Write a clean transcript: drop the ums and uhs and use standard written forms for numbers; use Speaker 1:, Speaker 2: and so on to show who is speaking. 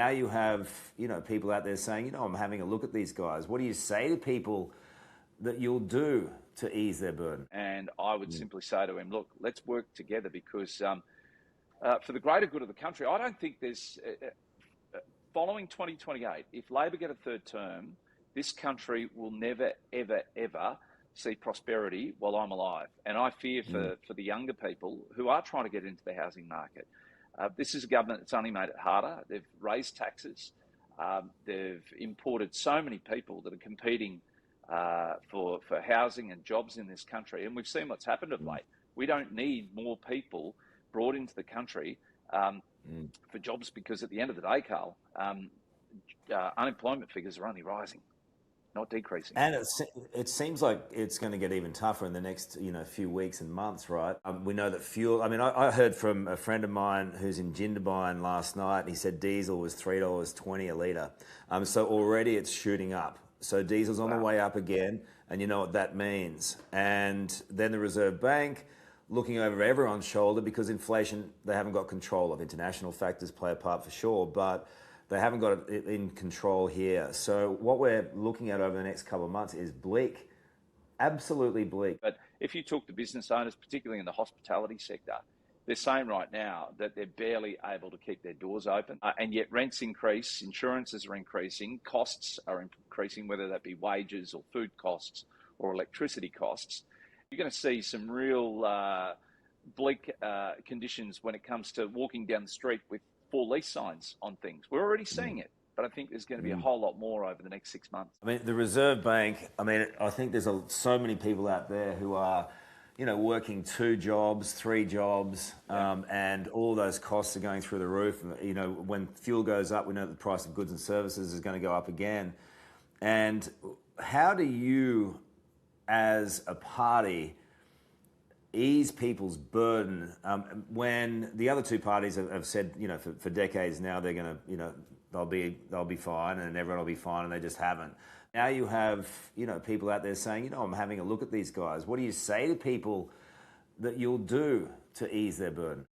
Speaker 1: Now you have, people out there saying, I'm having a look at these guys. What do you say to people that you'll do to ease their burden?
Speaker 2: And I would simply say to him, look, let's work together because for the greater good of the country, I don't think there's, following 2028, if Labor get a third term, this country will never, ever, ever see prosperity while I'm alive. And I fear for the younger people who are trying to get into the housing market. This is a government that's only made it harder. They've raised taxes. They've imported so many people that are competing for housing and jobs in this country. And we've seen what's happened of late. We don't need more people brought into the country for jobs because at the end of the day, Carl, unemployment figures are only rising, not decreasing.
Speaker 1: And it seems like it's going to get even tougher in the next few weeks and months, right? We know that fuel, I heard from a friend of mine who's in Jindabyne last night. He said diesel was $3.20 a litre. So already it's shooting up. So diesel's on the way up again, and you know what that means. And then the Reserve Bank looking over everyone's shoulder because inflation they haven't got control of. International factors play a part for sure, but they haven't got it in control here. So what we're looking at over the next couple of months is bleak, absolutely bleak.
Speaker 2: But if you talk to business owners, particularly in the hospitality sector, they're saying right now that they're barely able to keep their doors open. And yet rents increase, insurances are increasing, costs are increasing, whether that be wages or food costs or electricity costs. You're going to see some real bleak conditions when it comes to walking down the street with for lease signs on things. We're already seeing it, but I think there's going to be a whole lot more over the next 6 months.
Speaker 1: The Reserve Bank, I think there's so many people out there who are, working 2 jobs, 3 jobs, and all those costs are going through the roof. When fuel goes up, we know that the price of goods and services is going to go up again. And how do you, as a party, ease people's burden when the other 2 parties have said, for decades now they're going to, they'll be fine and everyone will be fine, and they just haven't. Now you have, people out there saying, I'm having a look at these guys. What do you say to people that you'll do to ease their burden?